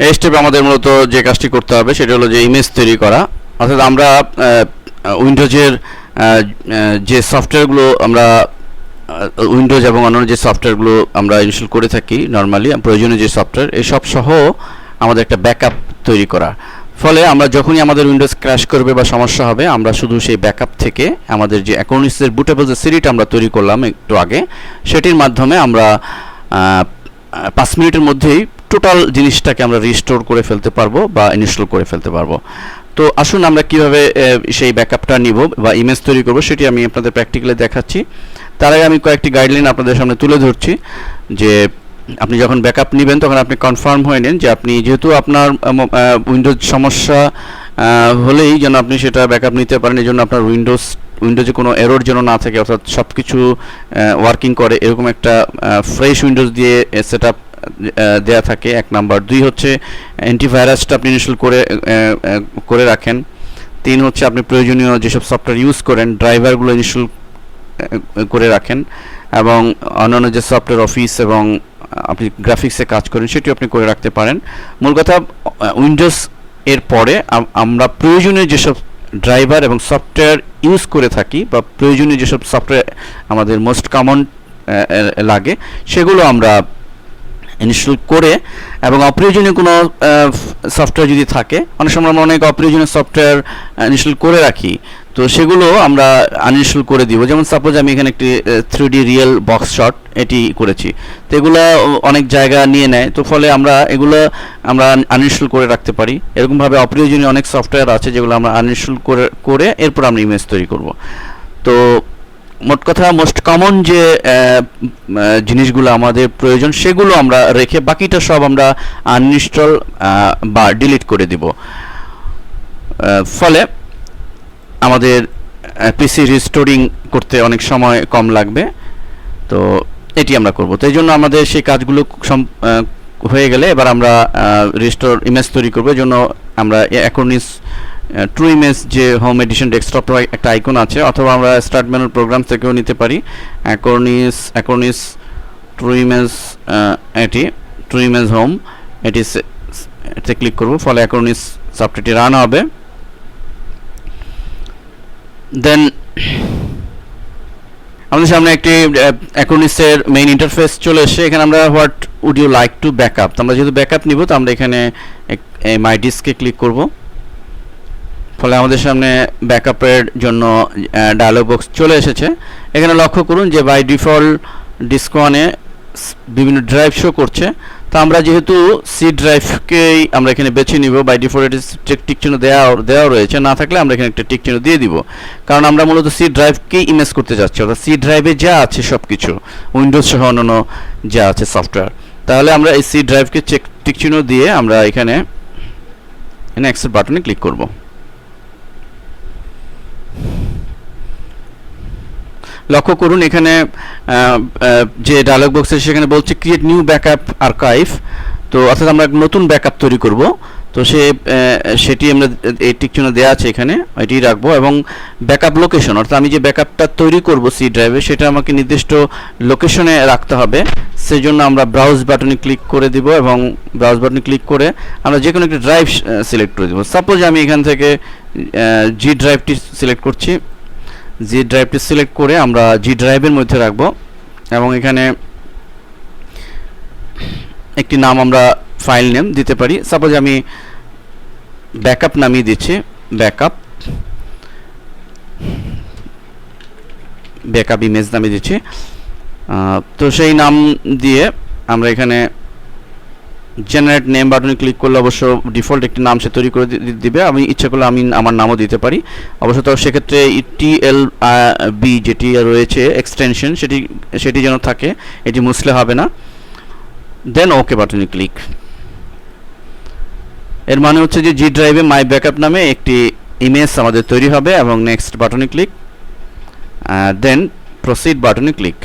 এই স্টেপে আমাদের মূলত যে কাজটি করতে হবে সেটা হলো যে ইমেজ তৈরি করা। অর্থাৎ আমরা উইন্ডোজের যে সফটওয়্যারগুলো আমরা উইন্ডোজ এবং অন্যান্য যে সফটওয়্যারগুলো আমরা ইনস্টল করে থাকি নর্মালি প্রয়োজনীয় যে সফটওয়্যার এই সব সহ আমাদের একটা ব্যাকআপ তৈরি করা। ফলে আমরা যখনই আমাদের উইন্ডোজ ক্র্যাশ করবে বা সমস্যা হবে আমরা শুধু সেই ব্যাকআপ থেকে আমাদের যে অ্যাকোনিসের বুটেবল যে সিডিটা আমরা তৈরি করলাম একটু আগে সেটির মাধ্যমে আমরা 5 মিনিটের মধ্যেই টোটাল জিনিসটাকে আমরা রিস্টোর করে ফেলতে পারবো বা ইনস্টল করে ফেলতে পারবো। তো আসুন আমরা কিভাবে সেই ব্যাকআপটা নিব বা ইমেজ তৈরি করব সেটি আমি আপনাদের প্র্যাকটিক্যালি দেখাচ্ছি। তার আগে আমি কয়েকটি গাইডলাইন আপনাদের সামনে তুলে ধরছি যে আপনি যখন ব্যাকআপ নেবেন তখন আপনি কনফার্ম হয়ে নেন যে আপনি যেহেতু আপনার উইন্ডোজ সমস্যা হলেই যেন আপনি সেটা ব্যাকআপ নিতে পারেন। এই জন্য আপনার উইন্ডোজে কোনো এরর যেন না থাকে, অর্থাৎ সব কিছু ওয়ার্কিং করে এরকম একটা ফ্রেশ উইন্ডোজ দিয়ে সেটআপ দেয়া থাকে 1 নাম্বার। 2 হচ্ছে অ্যান্টিভাইরাসটা আপনি ইনস্টল করে রাখেন। 3 হচ্ছে আপনি প্রয়োজনীয় যেসব সফটওয়্যার ইউজ করেন ড্রাইভারগুলো ইনস্টল করে রাখেন এবং অন্যান্য যে সফটওয়্যার অফিস এবং আপনি গ্রাফিক্সে কাজ করেন সেটিও আপনি করে রাখতে পারেন। মূল কথা উইন্ডোজ এর পরে আমরা প্রয়োজনীয় যেসব ড্রাইভার এবং সফটওয়্যার ইউজ করে থাকি বা প্রয়োজনীয় যেসব সফটওয়্যার আমাদের মোস্ট কমন লাগে সেগুলো আমরা ইনস্টল করে এবং অপ্রয়োজনীয় কোনো সফটওয়্যার যদি থাকে, অনেক সময় আমরা অনেক অপ্রয়োজনীয় সফটওয়্যার ইনস্টল করে রাখি, তো সেগুলো আমরা আনইনস্টল করে দিব। যেমন সাপোজ আমি এখানে একটি 3D রিয়েল বক্স শট এটি করেছি, তো এগুলো অনেক জায়গা নিয়ে নেয়, তো ফলে আমরা এগুলো আনইনস্টল করে রাখতে পারি। এরকমভাবে অপ্রয়োজনীয় অনেক সফটওয়্যার আছে যেগুলো আমরা আনইনস্টল করে এরপর আমরা ইমেজ তৈরি করব। তো মোট কথা মোস্ট কমন যে জিনিসগুলো আমাদের প্রয়োজন সেগুলো আমরা রেখে বাকিটা সব আমরা আনইনস্টল বা ডিলিট করে দিব। ফলে আমাদের পিসি রিস্টোরিং করতে অনেক সময় কম লাগবে। তো এটি আমরা করব। তো এই জন্য আমাদের সেই কাজগুলো হয়ে গেলে এবার আমরা রিস্টোর ইমেজ তৈরি করব। এর জন্য আমরা অ্যাকোনিস ট্রু ইমেজ যে হোম এডিশন ডেস্কটপ একটা আইকন আছে, অথবা আমরা স্টার্ট মেনুর প্রোগ্রাম থেকেও নিতে পারি। অ্যাকোনিস ট্রু ইমেজ, এটি ট্রু ইমেজ হোম, এটিতে ক্লিক করব। ফলে অ্যাকোনিস সফটওয়্যারটি রান হবে। দেন আমাদের সামনে একটি অ্যাকোনিসের মেইন ইন্টারফেস চলে এসে এখানে আমরা what would you like to backup, আমরা যেহেতু ব্যাকআপ নিব তো আমরা এখানে মাই ডিস্কে ক্লিক করব। ফলে আমাদের সামনে ব্যাকআপের জন্য ডায়লগ বক্স চলে এসেছে। এখানে লক্ষ্য করুন যে বাই ডিফল্ট ডিস্ক ওয়ানে বিভিন্ন ড্রাইভ শো করছে, তো আমরা যেহেতু সি ড্রাইভকেই আমরা এখানে বেছে নিব। বাই ডিফল্ট টিক চিহ্ন দেওয়া রয়েছে, না থাকলে আমরা এখানে একটা টিক চিহ্ন দিয়ে দিব, কারণ আমরা মূলত সি ড্রাইভকেই ইমেজ করতে যাচ্ছি, অর্থাৎ সি ড্রাইভে যা আছে সব কিছু উইন্ডোজ সহ অন্যান্য যা আছে সফটওয়্যার। তাহলে আমরা এই সি ড্রাইভকে টিক চিহ্ন দিয়ে আমরা এখানে অ্যাকসেপ্ট বাটনে ক্লিক করব। লক্ষ্য করুন এখানে যে ডায়লগ বক্সে সেখানে বলছে ক্রিয়েট নিউ ব্যাকআপ আর্কাইভ, তো অর্থাৎ আমরা নতুন ব্যাকআপ তৈরি করব। তো সেটি আমরা এই টিক চিহ্ন দেওয়া আছে এখানে, এটি রাখবো। এবং ব্যাকআপ লোকেশন, অর্থাৎ আমি যে ব্যাকআপটা তৈরি করব সি ড্রাইভে সেটা আমাকে নির্দিষ্ট লোকেশনে রাখতে হবে। সেই জন্য আমরা ব্রাউজ বাটনে ক্লিক করে দিব এবং ব্রাউজ বাটনে ক্লিক করে আমরা যে কোনো একটা ড্রাইভ সিলেক্ট করে দেব। সাপোজ আমি এখান থেকে জি ড্রাইভটি সিলেক্ট করছি। জি ড্রাইভটি সিলেক্ট করে আমরা জি ড্রাইভের মধ্যে রাখবো এবং এখানে একটি নাম আমরা ফাইল নেম দিতে পারি। সাপোজ আমি ব্যাকআপ নামিয়ে দিচ্ছি, ব্যাকআপ ইমেজ নামিয়ে দিচ্ছি। তো সেই নাম দিয়ে আমরা এখানে জেনারেট নেম বাটনে ক্লিক করলে অবশ্য ডিফল্ট একটি নাম সে তৈরি করে দিবে। আমি ইচ্ছা করলে আমি আমার নামও দিতে পারি অবশ্য। তো সেক্ষেত্রে TLB যেটি রয়েছে এক্সটেনশন সেটি যেন থাকে, এটি মুছলে হবে না। দেন ওকে বাটনে ক্লিক। এর মানে হচ্ছে যে জি ড্রাইভে মাই ব্যাকআপ নামে একটি ইমেজ আমাদের তৈরি হবে এবং নেক্সট বাটনে ক্লিক, দেন প্রসিড বাটনে ক্লিক।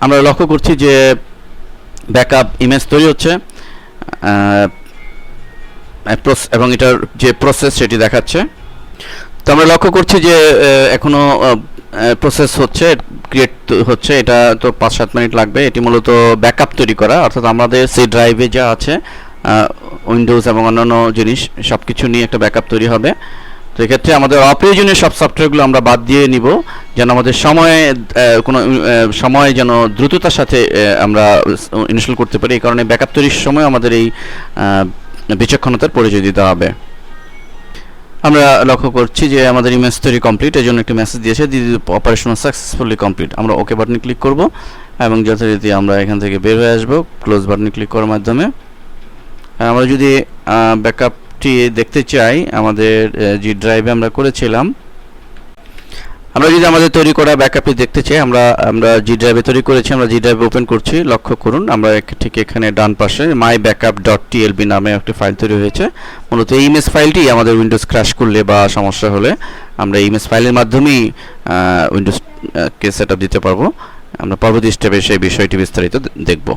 আমরা লক্ষ্য করছি যে ব্যাকআপ ইমেজ তৈরি হচ্ছে এবং এটার যে প্রসেস সেটি দেখাচ্ছে। তো আমরা লক্ষ্য করছি যে এখনো প্রসেস হচ্ছে, ক্রিয়েট হচ্ছে, এটা তো 5-7 মিনিট লাগবে। এটি মূলত ব্যাকআপ তৈরি করা, অর্থাৎ আমাদের সেই ড্রাইভে যা আছে উইন্ডোজ এবং অন্যান্য জিনিস সব কিছু নিয়ে একটা ব্যাকআপ তৈরি হবে। তো এক্ষেত্রে আমাদের অপ্রয়োজনীয় সব সফটওয়্যারগুলো আমরা বাদ দিয়ে নিব, যেন আমাদের সময় যেন দ্রুততার সাথে আমরা ইনস্টল করতে পারি। এই কারণে ব্যাকআপ তৈরির সময় আমাদের এই বিচক্ষণতার পরিচয় দিতে হবে। আমরা লক্ষ্য করছি যে আমাদের ইমেজ তৈরি কমপ্লিট, এর জন্য একটি মেসেজ দিয়েছে, অপারেশন সাকসেসফুলি কমপ্লিট। আমরা ওকে বাটনে ক্লিক করব এবং যথারীতি আমরা এখান থেকে বের হয়ে আসব ক্লোজ বাটনে ক্লিক করার মাধ্যমে। আমরা যদি ব্যাকআপটি দেখতে চাই আমাদের জি ড্রাইভে আমরা করেছিলাম, আমরা যদি আমাদের তৈরি করা ব্যাকআপটি দেখতে চাই, আমরা জি ড্রাইভে তৈরি করেছি, আমরা জি ড্রাইভে ওপেন করছি। লক্ষ্য করুন আমরা ঠিক এখানে ডান পাশে mybackup.tlb নামে একটি ফাইল তৈরি হয়েছে। মূলত এই ইমেজ ফাইলটি আমাদের উইন্ডোজ ক্র্যাশ করলে বা সমস্যা হলে আমরা ইমেজ ফাইলের মাধ্যমেই উইন্ডোজ কে সেটআপ দিতে পারবো। আমরা পরবর্তী স্টেপে সেই বিষয়টি বিস্তারিত দেখব।